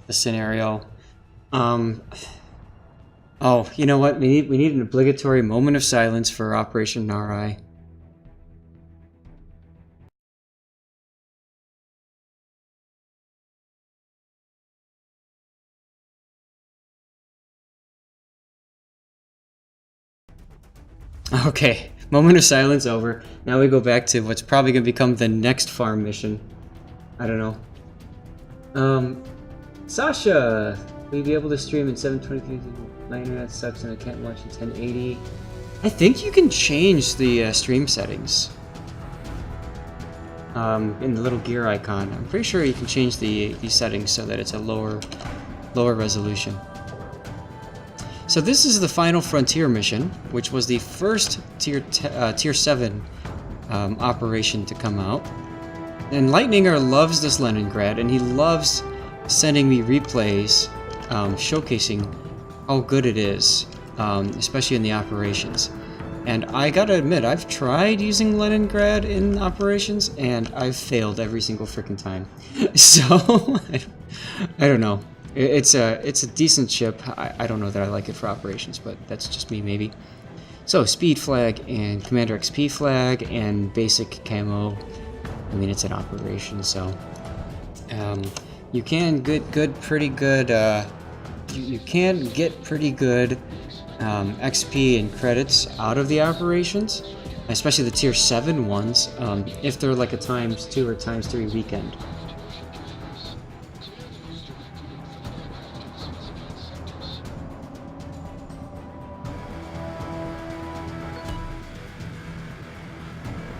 the scenario. Oh, you know what? We need an obligatory moment of silence for Operation Narai. Okay, moment of silence over. Now we go back to what's probably going to become the next farm mission. I don't know. Sasha! Will you be able to stream in 720p? My internet sucks and I can't watch in 1080. I think you can change the stream settings. In the little gear icon. I'm pretty sure you can change the settings so that it's a lower resolution. So this is the Final Frontier mission, which was the first Tier 7 operation to come out. And Lightninger loves this Leningrad, and he loves sending me replays showcasing how good it is, especially in the operations. And I gotta admit, I've tried using Leningrad in operations, and I've failed every single freaking time. So, I don't know. It's a decent ship. I don't know that I like it for operations, but that's just me, maybe. So, speed flag and Commander XP flag and basic camo. I mean, it's an operation, so you can get pretty good XP and credits out of the operations, especially the tier 7 ones, if they're like a ×2 or ×3 weekend.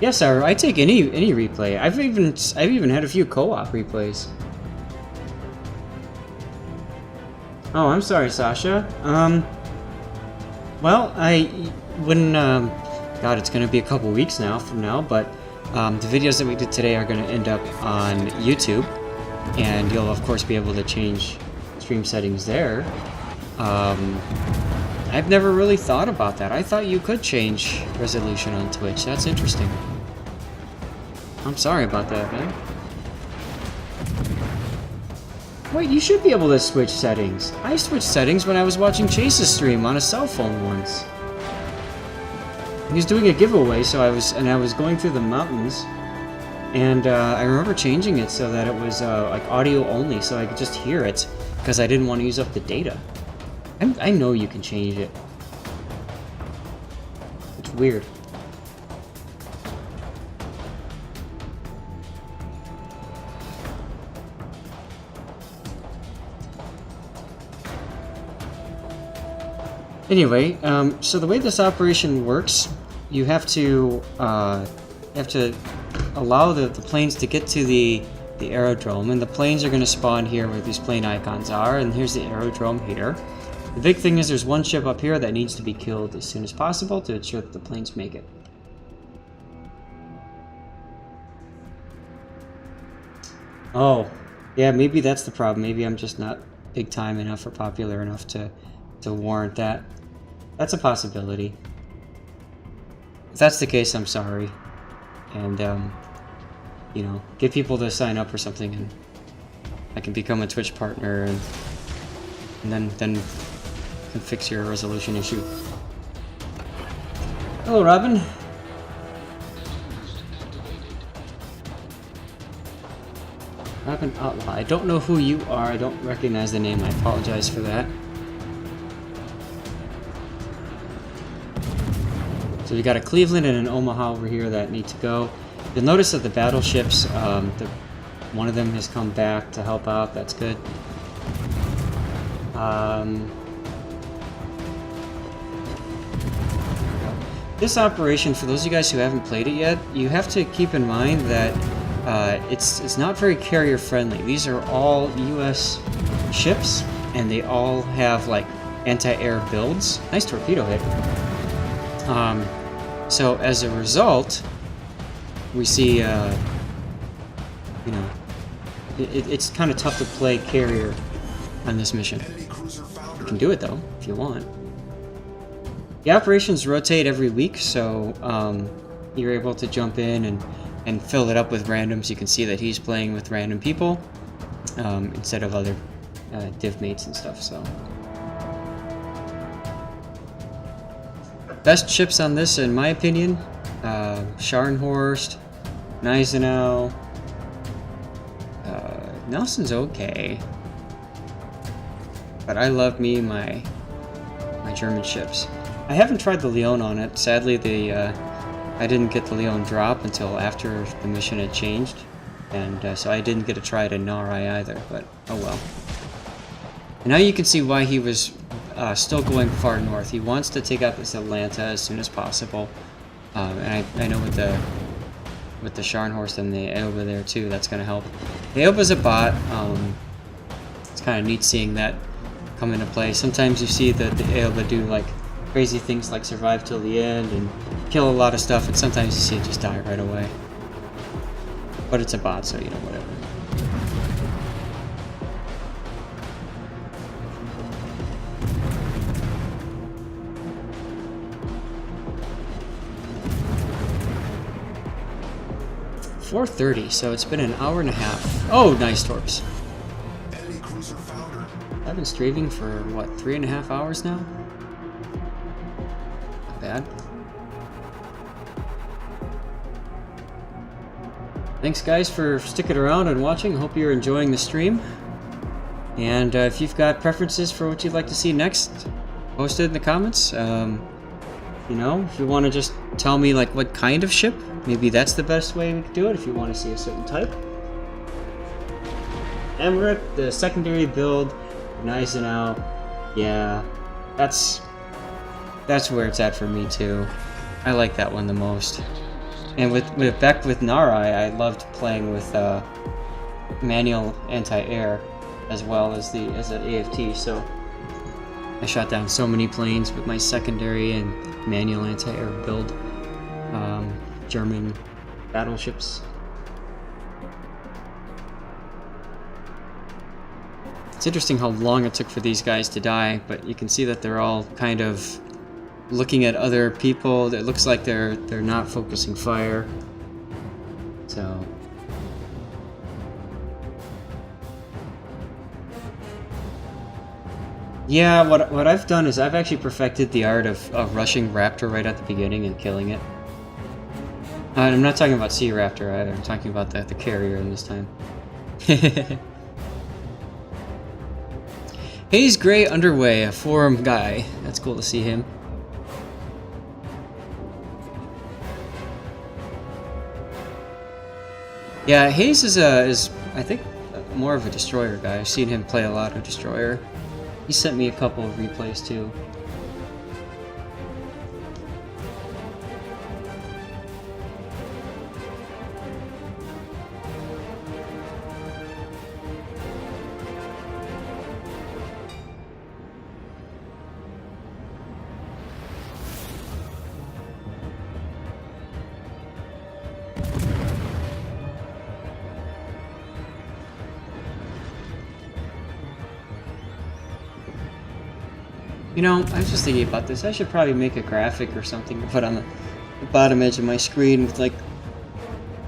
Yes, I take any replay. I've even had a few co-op replays. Oh, I'm sorry, Sasha. Well, God, it's gonna be a couple weeks from now, but the videos that we did today are gonna end up on YouTube, and you'll of course be able to change stream settings there. I've never really thought about that. I thought you could change resolution on Twitch. That's interesting. I'm sorry about that, man. Wait, you should be able to switch settings. I switched settings when I was watching Chase's stream on a cell phone once. He was doing a giveaway, so I was going through the mountains, and I remember changing it so that it was like audio only, so I could just hear it, because I didn't want to use up the data. I know you can change it. It's weird. Anyway, so the way this operation works, you have to allow the planes to get to the aerodrome, and the planes are going to spawn here where these plane icons are, and here's the aerodrome here. The big thing is there's one ship up here that needs to be killed as soon as possible to ensure that the planes make it. Oh, yeah, maybe that's the problem. Maybe I'm just not big time enough or popular enough to warrant that. That's a possibility. If that's the case, I'm sorry. And, you know, get people to sign up or something, and I can become a Twitch partner, and then can fix your resolution issue. Hello, Robin. Robin Outlaw. I don't know who you are. I don't recognize the name. I apologize for that. So we got a Cleveland and an Omaha over here that need to go. You'll notice that the battleships, one of them has come back to help out. That's good. This operation, for those of you guys who haven't played it yet, you have to keep in mind that it's not very carrier friendly. These are all US ships, and they all have like anti-air builds. Nice torpedo hit. So as a result, we see, you know, it's kind of tough to play carrier on this mission. You can do it though, if you want. The operations rotate every week, so you're able to jump in and fill it up with randoms. You can see that he's playing with random people instead of other div mates and stuff. So best ships on this, in my opinion, Scharnhorst, Gneisenau. Nelson's okay, but I love me my German ships. I haven't tried the Leon on it. Sadly, I didn't get the Leon drop until after the mission had changed, and so I didn't get to try it in Narai either, but oh well. And now you can see why he was still going far north. He wants to take out this Atlanta as soon as possible, and I know with the Scharnhorst and the Aoba there too, that's going to help. The Aoba's a bot. It's kind of neat seeing that come into play. Sometimes you see the Aoba do like crazy things like survive till the end and kill a lot of stuff, and sometimes you see it just die right away. But it's a bot, so you know, whatever. .430, so it's been an hour and a half. Oh, nice torps. Enemy cruiser foundered. I've been streaming for, what, 3.5 hours now? Not bad. Thanks, guys, for sticking around and watching. Hope you're enjoying the stream. And if you've got preferences for what you'd like to see next, post it in the comments. You know, if you want to just tell me like what kind of ship, maybe that's the best way we could do it. If you want to see a certain type. Emmerich, the secondary build, Gneisenau, yeah, that's where it's at for me too. I like that one the most. And with Beck with Narai, I loved playing with manual anti-air as well as an AFT. So I shot down so many planes with my secondary and manual anti-air build. German battleships. It's interesting how long it took for these guys to die, but you can see that they're all kind of looking at other people. It looks like they're not focusing fire. So yeah, what I've done is I've actually perfected the art of rushing Raptor right at the beginning and killing it. I'm not talking about Sea Raptor either, I'm talking about the carrier in this time. Hayes Gray Underway, a forum guy. That's cool to see him. Yeah, Hayes is I think more of a destroyer guy. I've seen him play a lot of destroyer. He sent me a couple of replays too. You know, I was just thinking about this. I should probably make a graphic or something to put on the bottom edge of my screen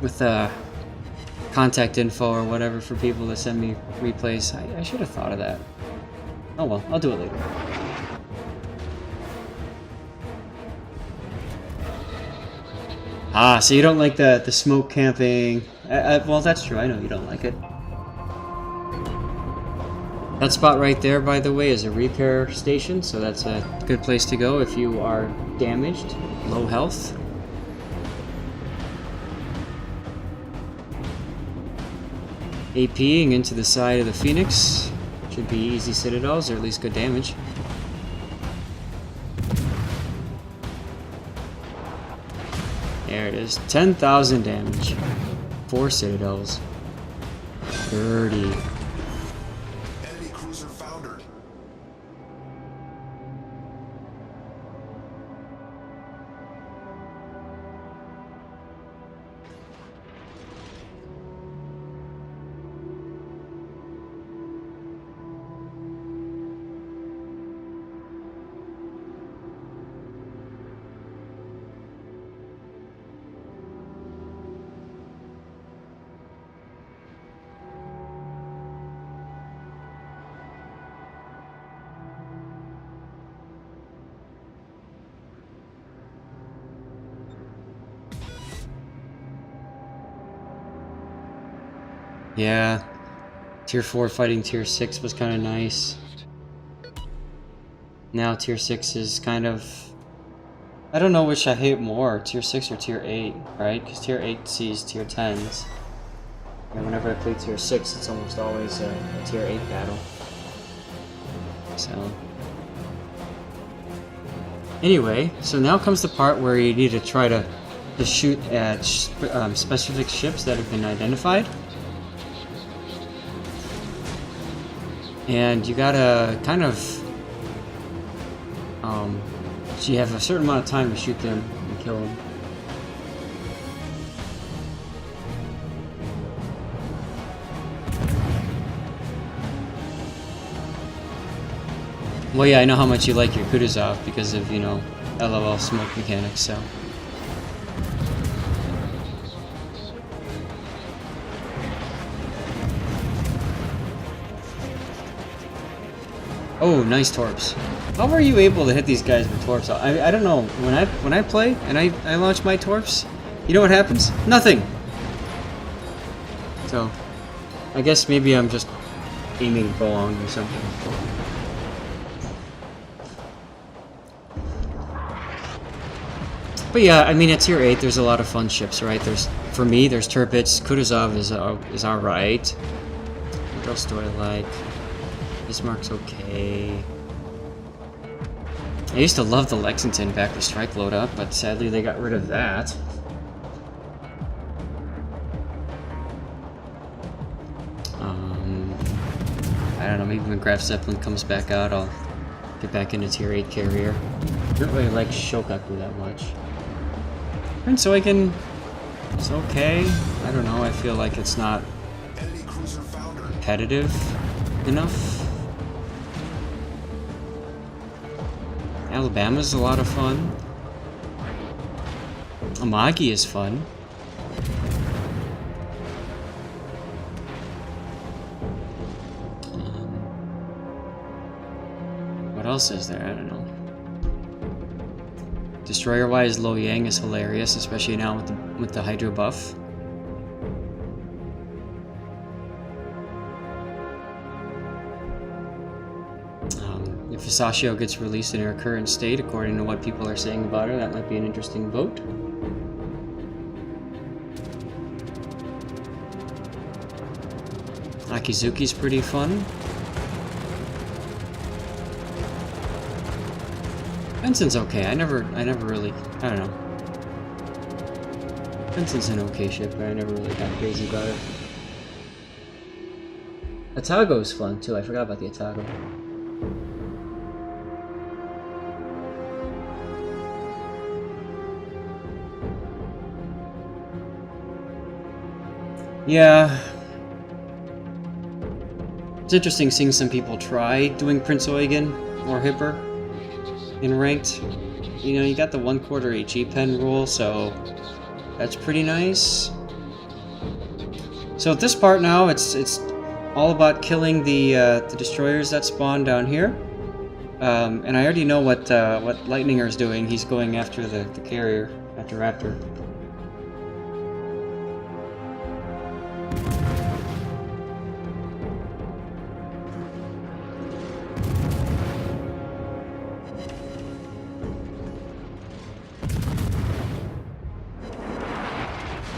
with contact info or whatever for people to send me replays. I should have thought of that. Oh well, I'll do it later. Ah, so you don't like the smoke camping. Well, that's true. I know you don't like it. That spot right there, by the way, is a repair station, so that's a good place to go if you are damaged, low health. APing into the side of the Phoenix. Should be easy citadels, or at least good damage. There it is. 10,000 damage. 4 citadels. 30. Yeah. Tier 4 fighting Tier 6 was kind of nice. Now Tier 6 is kind of... I don't know which I hate more, Tier 6 or Tier 8, right? Because Tier 8 sees Tier 10s. And whenever I play Tier 6, it's almost always a Tier 8 battle. So... Anyway, so now comes the part where you need to try to shoot at specific ships that have been identified. And you gotta kind of... so you have a certain amount of time to shoot them and kill them. Well, yeah, I know how much you like your Kutuzov because of, you know, LOL smoke mechanics, so... Oh, nice torps. How are you able to hit these guys with torps? I don't know. When I play and I launch my torps, you know what happens? Nothing. So, I guess maybe I'm just aiming wrong or something. But yeah, I mean, at Tier 8, there's a lot of fun ships, right? For me, there's Tirpitz. Kutuzov is alright. What else do I like? Bismarck's okay. I used to love the Lexington back to strike load up, but sadly they got rid of that. I don't know, maybe when Graf Zeppelin comes back out, I'll get back into Tier 8 carrier. I don't really like Shokaku that much. And so I can... It's okay. I don't know, I feel like it's not competitive enough. Alabama's a lot of fun. Amagi is fun. What else is there? I don't know. Destroyer-wise, Lo Yang is hilarious, especially now with the Hydro buff. If Hisashio gets released in her current state, according to what people are saying about her, that might be an interesting vote. Akizuki's pretty fun. Benson's okay. I never really, I don't know. Benson's an okay ship, but I never really got crazy about it. Atago's fun too. I forgot about the Atago. Yeah. It's interesting seeing some people try doing Prince Eugen or Hipper in ranked. You know, you got the 1/4 HE pen rule, so that's pretty nice. So at this part now, it's all about killing the destroyers that spawn down here. And I already know what Lightninger's doing. He's going after the carrier, after Raptor.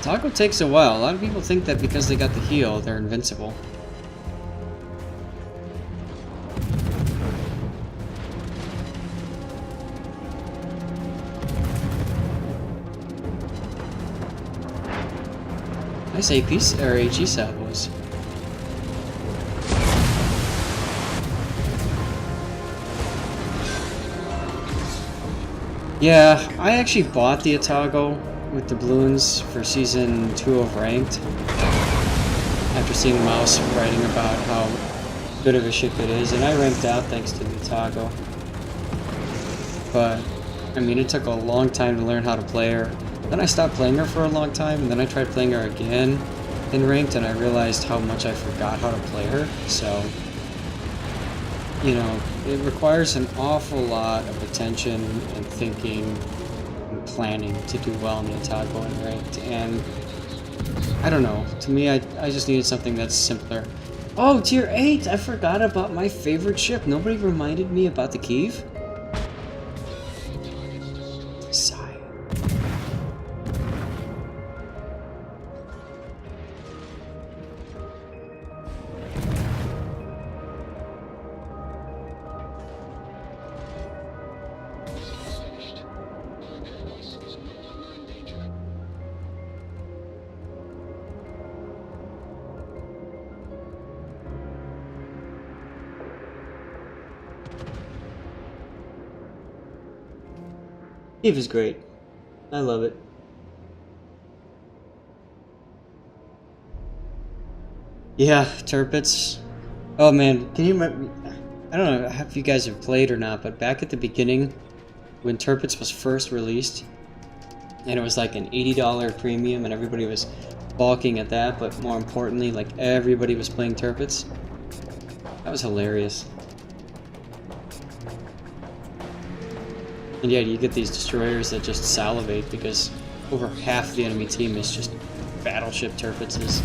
Taco takes a while. A lot of people think that because they got the heal, they're invincible. Nice AP or HE salvos. Yeah, I actually bought the Atago with the balloons for Season 2 of Ranked, after seeing Mouse writing about how good of a ship it is, and I ranked out thanks to the Atago. But, I mean, it took a long time to learn how to play her. Then I stopped playing her for a long time, and then I tried playing her again in Ranked, and I realized how much I forgot how to play her, so... You know, it requires an awful lot of attention and thinking and planning to do well in the Atago and Ranked, and I don't know. To me, I just needed something that's simpler. Oh, tier 8! I forgot about my favorite ship. Nobody reminded me about the Kiev. Sigh. Kiev is great. I love it. Yeah, Turpits. Oh man, can you remember? I don't know if you guys have played or not, but back at the beginning, when Turpits was first released, and it was like an $80 premium, and everybody was balking at that, but more importantly, like everybody was playing Turpits. That was hilarious. And yeah, you get these destroyers that just salivate because over half the enemy team is just battleship Turpitses.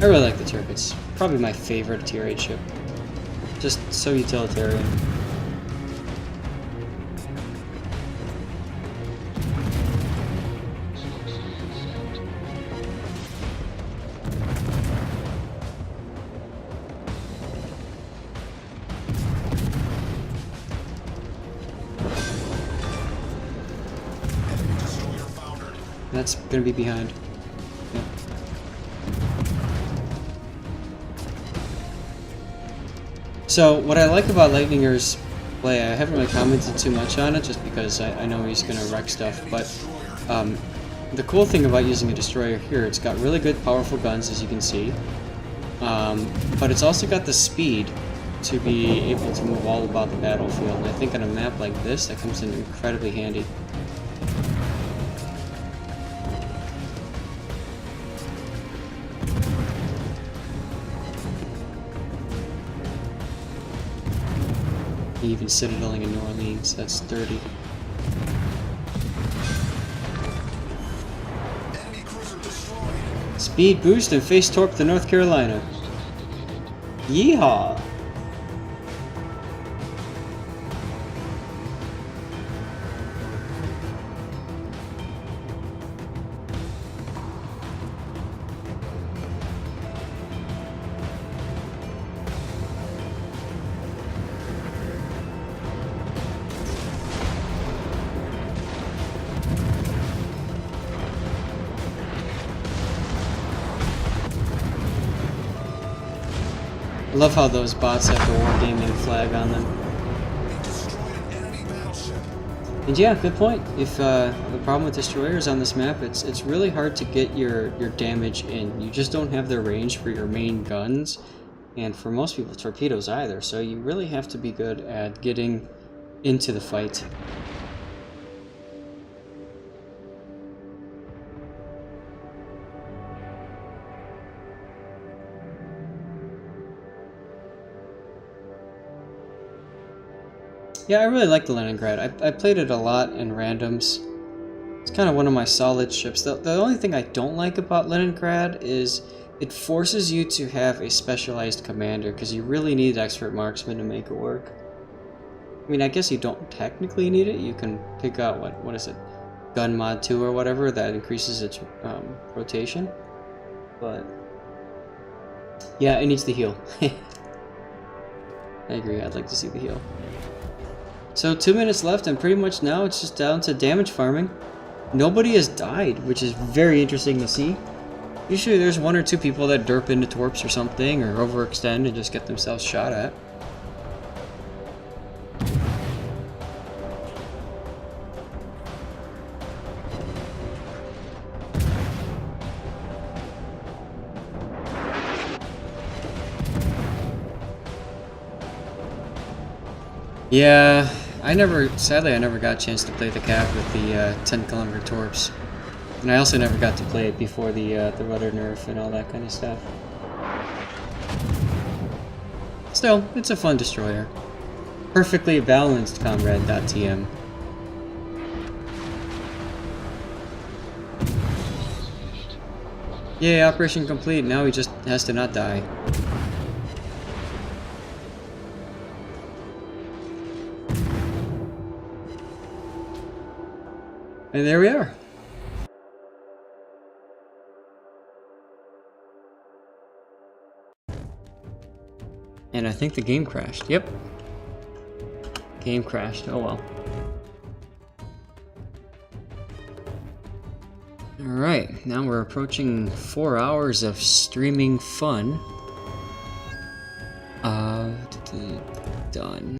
I really like the Turpits. Probably my favorite tier 8 ship. Just so utilitarian. That's gonna be behind. Yeah. So what I like about Lightninger's play, I haven't really commented too much on it just because I know he's gonna wreck stuff, but the cool thing about using a destroyer here, it's got really good powerful guns, as you can see, but it's also got the speed to be able to move all about the battlefield, and I think on a map like this that comes in incredibly handy. Even citadeling in New Orleans, that's dirty. Speed boost and face torp to North Carolina. Yeehaw! I love how those bots have the wargaming flag on them. And yeah, good point. If the problem with destroyers on this map, it's really hard to get your damage in. You just don't have the range for your main guns, and for most people, torpedoes either. So you really have to be good at getting into the fight. Yeah, I really like the Leningrad. I played it a lot in randoms. It's kind of one of my solid ships. The only thing I don't like about Leningrad is it forces you to have a specialized commander, because you really need expert marksman to make it work. I mean, I guess you don't technically need it. You can pick out, what is it? Gun mod 2 or whatever, that increases its rotation. But yeah, it needs the heal. I agree, I'd like to see the heal. So 2 minutes left, and pretty much now it's just down to damage farming. Nobody has died, which is very interesting to see. Usually there's 1 or 2 people that derp into torps or something, or overextend and just get themselves shot at. Yeah, sadly I never got a chance to play the cap with the 10-kilometer torps. And I also never got to play it before the rudder nerf and all that kind of stuff. Still, it's a fun destroyer. Perfectly balanced, comrade.tm. Yay, operation complete. Now he just has to not die. And there we are. And I think the game crashed. Yep. Game crashed. Oh well. Alright, now we're approaching 4 hours of streaming fun. Done.